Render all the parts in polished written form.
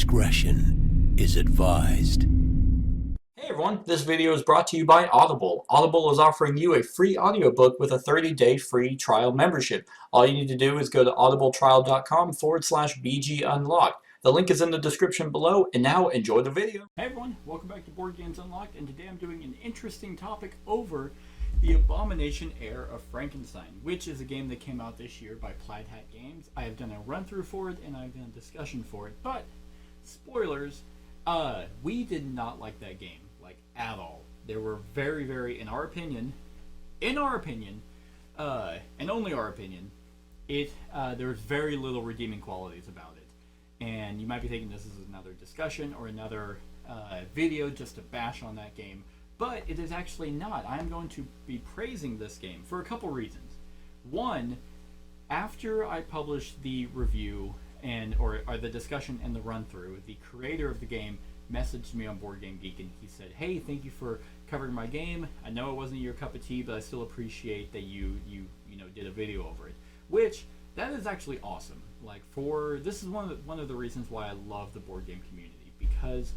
discretion is advised. Hey everyone, this video is brought to you by Audible. Audible is offering you a free audiobook with a 30-day free trial membership. All you need to do is go to audibletrial.com/BGUnlocked. The link is in the description below, and now enjoy the video. Hey everyone, welcome back to Board Games Unlocked, and today I'm doing an interesting topic over the Abomination Heir of Frankenstein, which is a game that came out this year by Plaid Hat Games. I have done a run-through for it, and I've done a discussion for it, but spoilers, we did not like that game. At all. There were very, in our opinion, and only our opinion, there's very little redeeming qualities about it. And you might be thinking this is another discussion or another video just to bash on that game, but it is actually not. I'm going to be praising this game for a couple reasons. One, after I published the review or the discussion and the run-through, the creator of the game messaged me on Board Game Geek and he said, "Hey, thank you for covering my game. I know it wasn't your cup of tea, but I still appreciate that you did a video over it." Which that is actually awesome. This is one of the reasons why I love the board game community, because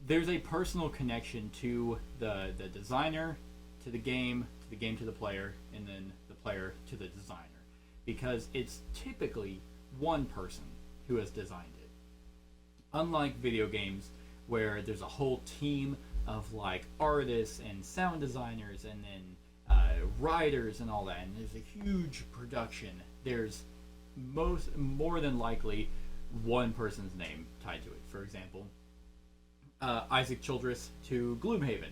there's a personal connection to the designer, to the game to the player, and then the player to the designer, because it's typically one person who has designed it. Unlike video games, where there's a whole team of artists and sound designers and then writers and all that, and there's a huge production, there's more than likely one person's name tied to it. For example, Isaac Childress to Gloomhaven,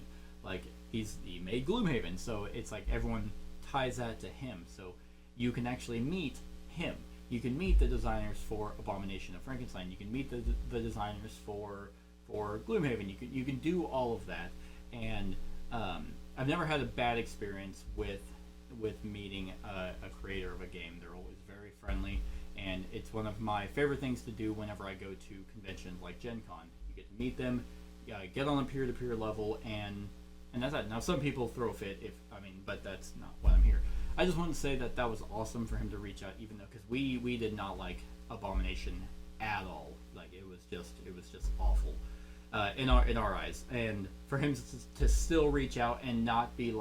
he made Gloomhaven, so it's everyone ties that to him. So you can actually meet him. You can meet the designers for Abomination of Frankenstein. You can meet the designers for Gloomhaven. You can do all of that, and I've never had a bad experience with meeting a creator of a game. They're always very friendly, and it's one of my favorite things to do whenever I go to conventions like Gen Con. You get to meet them, get on a peer-to-peer level, and that's that. Now some people throw a fit but that's not why I'm here. I just wanted to say that was awesome for him to reach out, even though, because we did not like Abomination at all. It was just awful in our eyes, and for him to still reach out and not be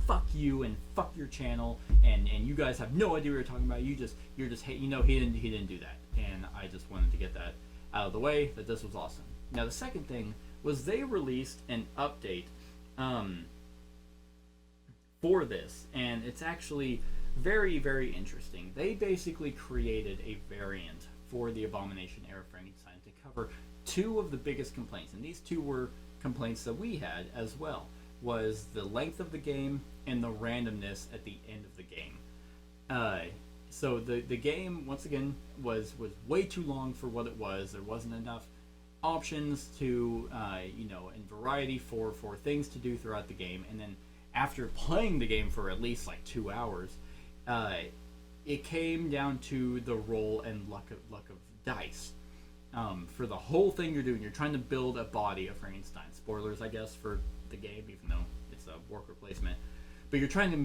fuck you and fuck your channel and you guys have no idea what you're talking about. You're just hate. He didn't do that, and I just wanted to get that out of the way. That this was awesome. Now the second thing was they released an update for this, and it's actually very, very interesting. They basically created a variant for the Abomination Heir of Frankenstein to cover two of the biggest complaints, and these two were complaints that we had as well, was the length of the game and the randomness at the end of the game. So the game, once again, was way too long for what it was. There wasn't enough options to, and variety for things to do throughout the game, and then after playing the game for at least 2 hours, it came down to the roll and luck of dice. For the whole thing you're doing, you're trying to build a body of Frankenstein. Spoilers, I guess, for the game, even though it's a worker placement. But you're trying to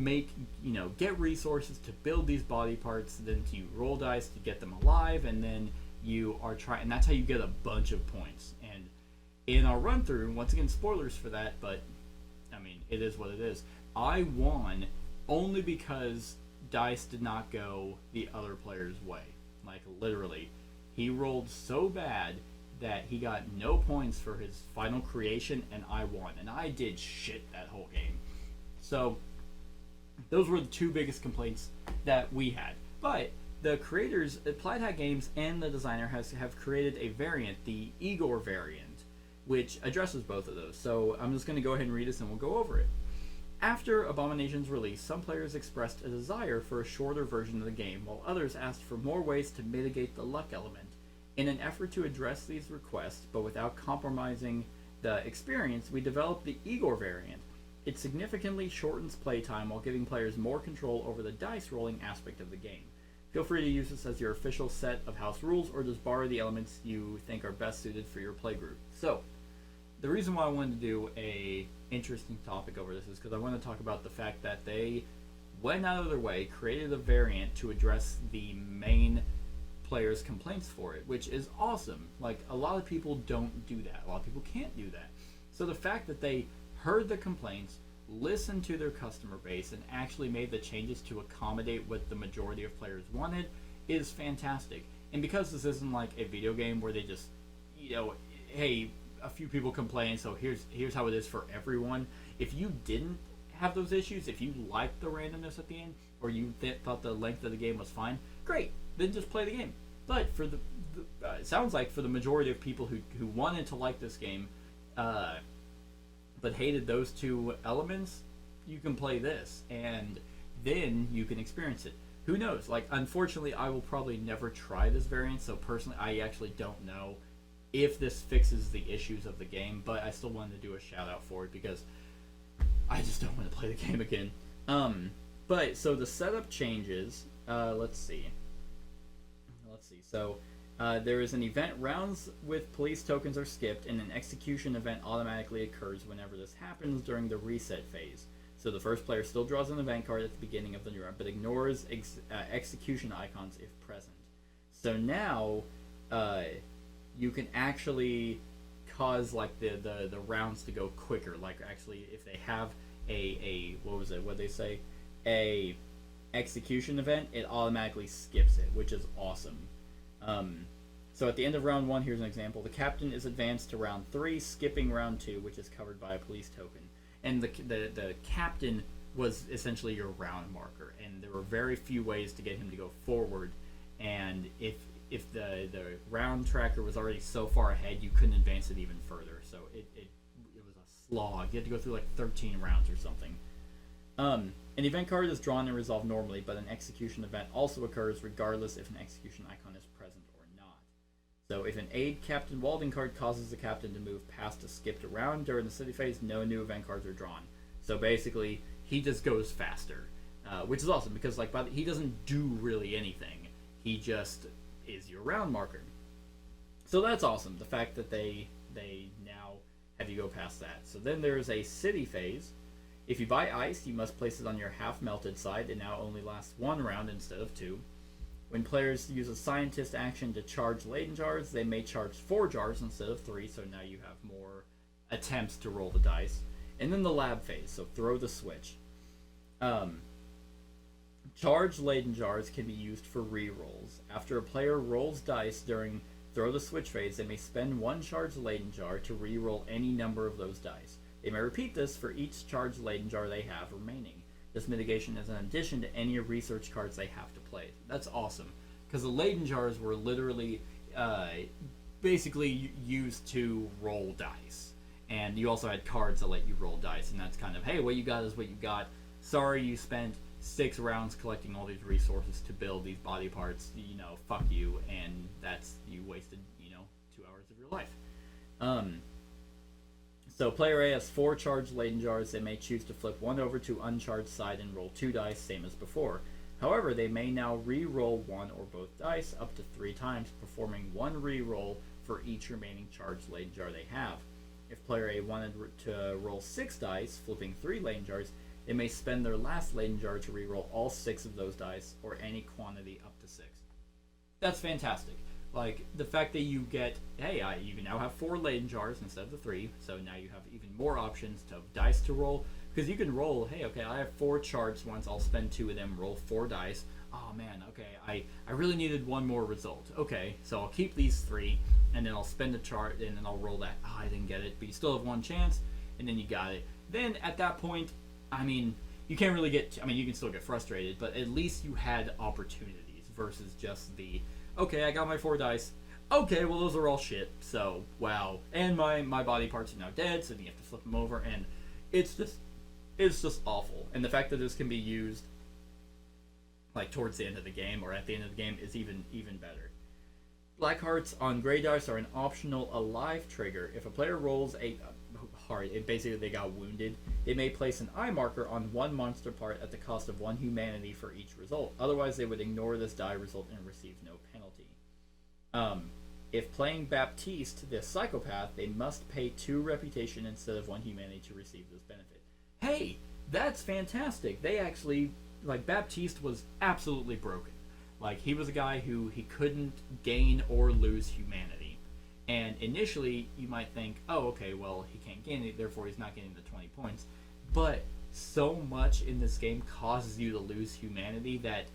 get resources to build these body parts, then you roll dice to get them alive, and then you are trying, and that's how you get a bunch of points. And in our run through, once again, spoilers for that, but it is what it is. I won only because dice did not go the other player's way. Literally, he rolled so bad that he got no points for his final creation, and I won. And I did shit that whole game. So those were the two biggest complaints that we had. But the creators, Plaid Hat Games and the designer have created a variant, the Igor variant, which addresses both of those. So I'm just going to go ahead and read this and we'll go over it. After Abomination's release, some players expressed a desire for a shorter version of the game, while others asked for more ways to mitigate the luck element. In an effort to address these requests, but without compromising the experience, we developed the Igor variant. It significantly shortens playtime while giving players more control over the dice rolling aspect of the game. Feel free to use this as your official set of house rules, or just borrow the elements you think are best suited for your playgroup. So, the reason why I wanted to do a interesting topic over this is because I want to talk about the fact that they went out of their way, created a variant to address the main players' complaints for it, which is awesome. Like, a lot of people don't do that. A lot of people can't do that. So the fact that they heard the complaints, listened to their customer base, and actually made the changes to accommodate what the majority of players wanted is fantastic. And because this isn't like a video game where they just, hey, a few people complain, so here's how it is for everyone. If you didn't have those issues, if you liked the randomness at the end, or you thought the length of the game was fine, great, then just play the game. But for the it sounds like for the majority of people who wanted to like this game, but hated those two elements, you can play this, and then you can experience it. Who knows? Like, unfortunately, I will probably never try this variant, so personally, I actually don't know if this fixes the issues of the game, but I still wanted to do a shout out for it because I just don't want to play the game again. But so the setup changes. Let's see. So there is an event. Rounds with police tokens are skipped, and an execution event automatically occurs whenever this happens during the reset phase. So the first player still draws an event card at the beginning of the new round, but ignores execution icons if present. So now you can actually cause like the rounds to go quicker. Like, actually, if they have a execution event, it automatically skips it, which is awesome. So at the end of round 1, here's an example. The captain is advanced to round 3, skipping round 2, which is covered by a police token. And the captain was essentially your round marker, and there were very few ways to get him to go forward. And if the round tracker was already so far ahead, you couldn't advance it even further. So it was a slog. You had to go through like 13 rounds or something. An event card is drawn and resolved normally, but an execution event also occurs regardless if an execution icon is present or not. So if an aid Captain Walden card causes the captain to move past a skipped round during the city phase, no new event cards are drawn. So basically, he just goes faster, which is awesome because he doesn't do really anything. He just is your round marker. So that's awesome. The fact that they now have you go past that. So then there's a city phase. If you buy ice, you must place it on your half-melted side. It now only lasts 1 round instead of 2. When players use a scientist action to charge Leyden jars, they may charge 4 jars instead of 3, so now you have more attempts to roll the dice. And then the lab phase, so throw the switch. Charged Leyden jars can be used for re-rolls. After a player rolls dice during throw the switch phase, they may spend 1 charged Leyden jar to re-roll any number of those dice. They may repeat this for each charged Leyden jar they have remaining. This mitigation is in addition to any research cards they have to play. That's awesome, because the Leyden jars were literally basically used to roll dice. And you also had cards that let you roll dice, and that's kind of, hey, what you got is what you got. Sorry you spent 6 rounds collecting all these resources to build these body parts, fuck you, and you wasted, 2 hours of your life. So player A has 4 charged Leyden jars. They may choose to flip 1 over to uncharged side and roll 2 dice, same as before. However, they may now re-roll 1 or both dice up to 3 times, performing 1 re-roll for each remaining charged Leyden jar they have. If player A wanted to roll 6 dice, flipping 3 Leyden jars, they may spend their last Leyden jar to re-roll all 6 of those dice, or any quantity up to 6. That's fantastic. Like, the fact that you get, hey, you now have 4 Leyden jars instead of the 3, so now you have even more options of dice to roll, because you can roll, hey, okay, I have 4 charged ones, I'll spend 2 of them, roll 4 dice. Oh man, okay, I really needed 1 more result. Okay, so I'll keep these 3, and then I'll spend a chart, and then I'll roll that. I didn't get it, but you still have 1 chance, and then you got it. Then at that point, you can't really get, you can still get frustrated, but at least you had opportunities versus just the, okay, I got my 4 dice. Okay, well, those are all shit, so, wow. And my body parts are now dead, so you have to flip them over, and it's just awful. And the fact that this can be used, like, towards the end of the game, or at the end of the game, is even better. Black hearts on gray dice are an optional alive trigger. If a player rolls a heart, basically they got wounded, they may place an eye marker on 1 monster part at the cost of 1 humanity for each result. Otherwise, they would ignore this die result and receive no penalty. If playing Baptiste, the psychopath, they must pay 2 reputation instead of 1 humanity to receive this benefit. Hey, that's fantastic. They actually, Baptiste was absolutely broken. Like, he was a guy who he couldn't gain or lose humanity. And initially, you might think, oh, okay, well, he can't gain it, therefore he's not getting the 20 points. But so much in this game causes you to lose humanity that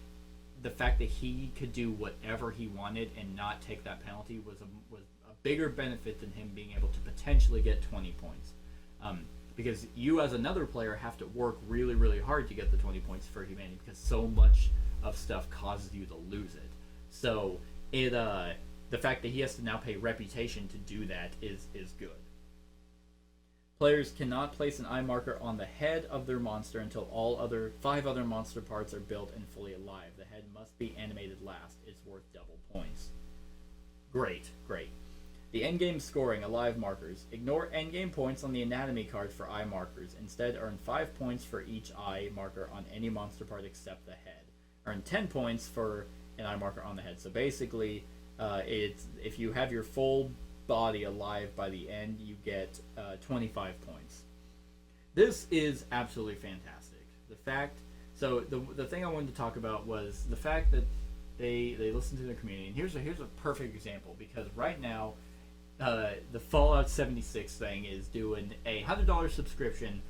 the fact that he could do whatever he wanted and not take that penalty was a bigger benefit than him being able to potentially get 20 points. Because you, as another player, have to work really, really hard to get the 20 points for humanity because so much of stuff causes you to lose it. So the fact that he has to now pay reputation to do that is good. Players cannot place an eye marker on the head of their monster until all 5 other monster parts are built and fully alive. The head must be animated last. It's worth double points. Great. The endgame scoring alive markers. Ignore endgame points on the anatomy card for eye markers. Instead, earn 5 points for each eye marker on any monster part except the head. Earn 10 points for an eye marker on the head. So basically, it's if you have your full body alive by the end, you get 25 points. This is absolutely fantastic. The thing I wanted to talk about was the fact that they listen to the community. And here's a perfect example, because right now the Fallout 76 thing is doing a $100 subscription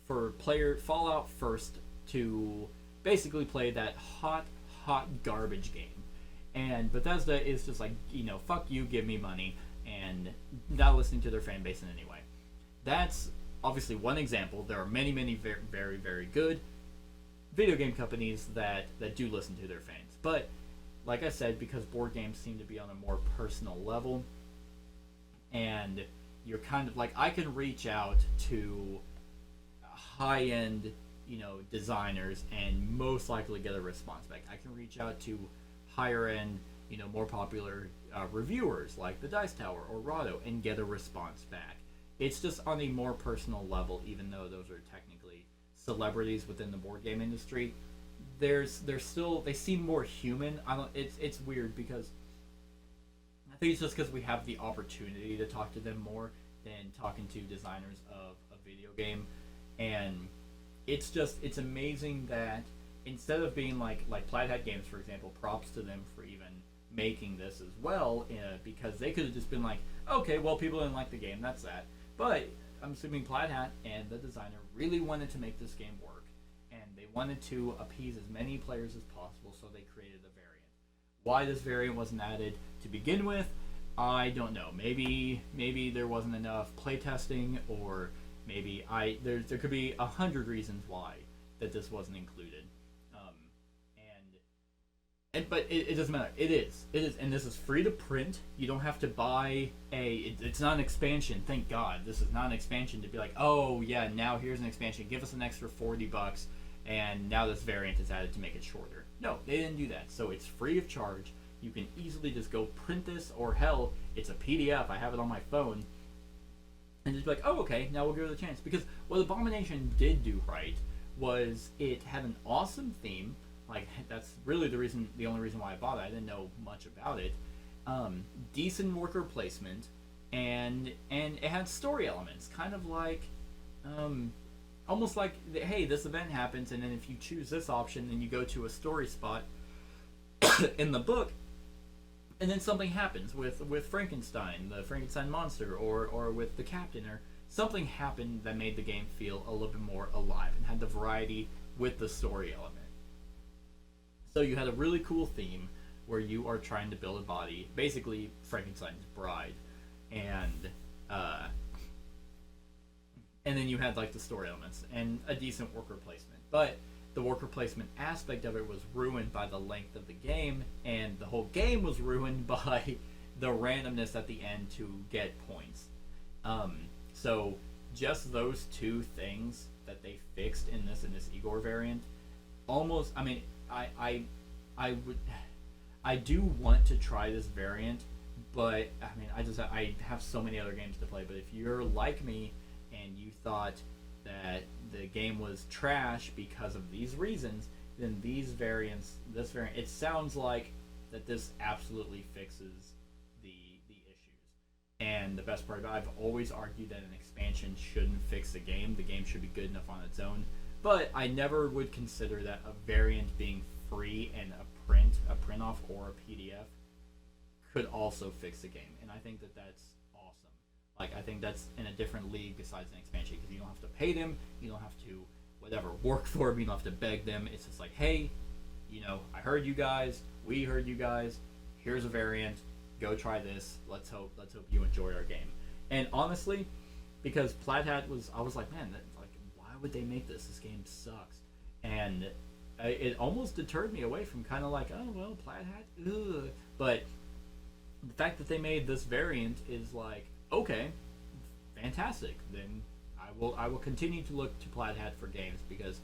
for player Fallout First to basically play that hot garbage game. And Bethesda is just like, fuck you, give me money, and not listening to their fan base in any way. That's obviously one example. There are many, very, very, very good video game companies that do listen to their fans. But, like I said, because board games seem to be on a more personal level, and you're kind of like, I can reach out to high-end, designers and most likely get a response back. I can reach out to higher end, more popular reviewers like the Dice Tower or Rado and get a response back. It's just on a more personal level, even though those are technically celebrities within the board game industry. They seem more human. It's weird because I think it's just because we have the opportunity to talk to them more than talking to designers of a video game, and it's amazing that instead of being like Plaid Hat Games, for example, props to them for even making this as well, because they could have just been like, okay, well, people didn't like the game, that's that. But I'm assuming Plaid Hat and the designer really wanted to make this game work, and they wanted to appease as many players as possible, so they created a variant. Why this variant wasn't added to begin with, I don't know. Maybe there wasn't enough playtesting, or maybe there could be 100 reasons why that this wasn't included. But it doesn't matter. It is, and this is free to print. You don't have to buy it's not an expansion. Thank God, this is not an expansion to be like, oh yeah, now here's an expansion. Give us an extra $40, and now this variant is added to make it shorter. No, they didn't do that. So it's free of charge. You can easily just go print this, or hell, it's a PDF. I have it on my phone, and just be like, oh okay, now we'll give it a chance. Because what Abomination did do right was it had an awesome theme. Like, that's really the only reason why I bought it. I didn't know much about it. Decent worker placement, and it had story elements, kind of like, almost like, hey, this event happens, and then if you choose this option, then you go to a story spot in the book, and then something happens with Frankenstein, the Frankenstein monster, or with the captain, or something happened that made the game feel a little bit more alive and had the variety with the story element. So you had a really cool theme where you are trying to build a body, basically Frankenstein's bride, and then you had like the story elements and a decent worker placement. But the worker placement aspect of it was ruined by the length of the game, and the whole game was ruined by the randomness at the end to get points. So just those two things that they fixed in this Igor variant, almost, I mean, I do want to try this variant, but I mean, I have so many other games to play. But if you're like me and you thought that the game was trash because of these reasons, then this variant, it sounds like that this absolutely fixes the issues. And the best part about it, I've always argued that an expansion shouldn't fix the game should be good enough on its own. But I never would consider that a variant being free and a print off or a PDF could also fix the game, and I think that that's awesome. Like, I think that's in a different league besides an expansion, because you don't have to pay them, you don't have to work for them, you don't have to beg them. It's just like, hey, I heard you guys, we heard you guys, here's a variant, go try this, let's hope you enjoy our game. And honestly, because Plaid Hat I was like, man, why would they make this? This game sucks. And it almost deterred me away from kind of like, oh, well, Plaid Hat, ugh. But the fact that they made this variant is like, okay, fantastic. Then I will continue to look to Plaid Hat for games, because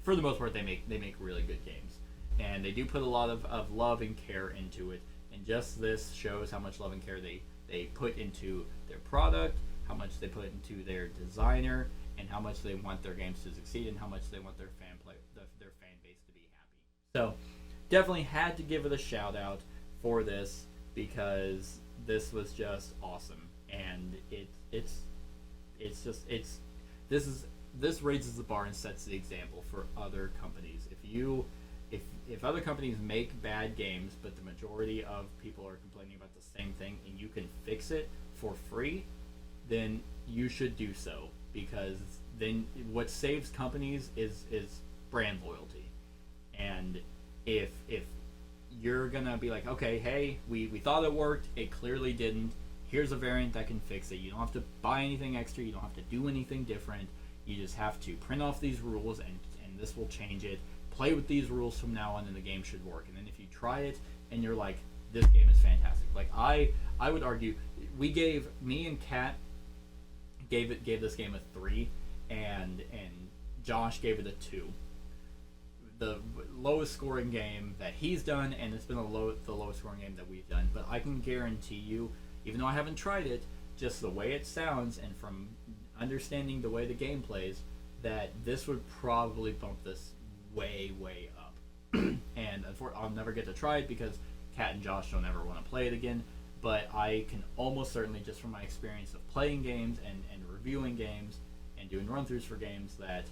for the most part they make really good games, and they do put a lot of love and care into it. And just this shows how much love and care they put into their product, how much they put into their designer, and how much they want their games to succeed, and how much they want their fan base to be happy. So definitely had to give it a shout out for this, because this was just awesome. And this raises the bar and sets the example for other companies. If other companies make bad games, but the majority of people are complaining about the same thing, and you can fix it for free, then you should do so, because then what saves companies is brand loyalty. And if you're gonna be like, okay, hey, we thought it worked, it clearly didn't, here's a variant that can fix it. You don't have to buy anything extra, you don't have to do anything different, you just have to print off these rules, and this will change it. Play with these rules from now on, and the game should work. And then if you try it and you're like, this game is fantastic, like I would argue, me and Kat gave this game a 3, and Josh gave it a 2. The lowest scoring game that he's done, and it's been the lowest scoring game that we've done. But I can guarantee you, even though I haven't tried it, just the way it sounds and from understanding the way the game plays, that this would probably bump this way up. And I'll never get to try it, because Kat and Josh don't ever want to play it again. But I can almost certainly, just from my experience of playing games and reviewing games and doing run-throughs for games, that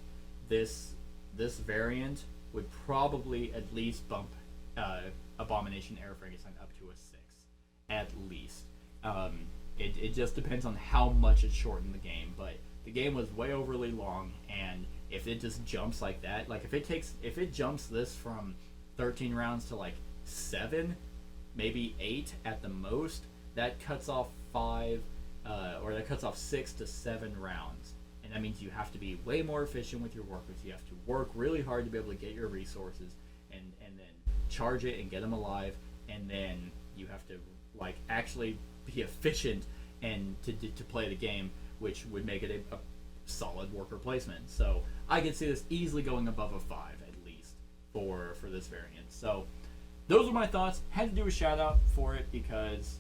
this variant would probably at least bump Abomination Heir of Frankenstein up to a 6, at least. It just depends on how much it shortened the game, but the game was way overly long, and if it just jumps like that, like if it jumps this from 13 rounds to like 7, maybe 8 at the most, that cuts off 6 to 7 rounds. And that means you have to be way more efficient with your workers. You have to work really hard to be able to get your resources, and then charge it and get them alive. And then you have to like actually be efficient and to play the game, which would make it a solid worker placement. So I could see this easily going above a 5 at least for this variant. So those are my thoughts. Had to do a shout out for it because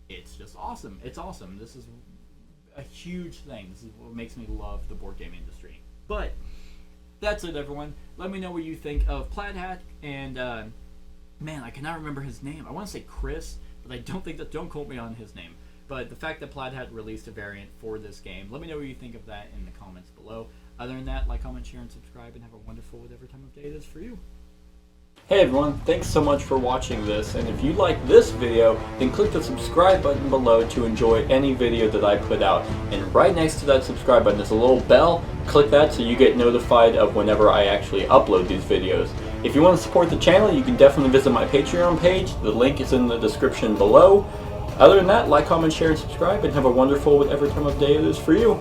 it's just awesome. It's awesome. This is a huge thing. This is what makes me love the board game industry. But that's it, everyone. Let me know what you think of Plaid Hat, and man, I cannot remember his name. I want to say Chris, but I don't quote me on his name. But the fact that Plaid Hat released a variant for this game, let me know what you think of that in the comments below. Other than that, like, comment, share, and subscribe, and have a wonderful whatever time of day it is for you. Hey everyone, thanks so much for watching this, and if you like this video, then click the subscribe button below to enjoy any video that I put out. And right next to that subscribe button is a little bell. Click that so you get notified of whenever I actually upload these videos. If you want to support the channel, you can definitely visit my Patreon page. The link is in the description below. Other than that, like, comment, share, and subscribe, and have a wonderful whatever time of day it is for you.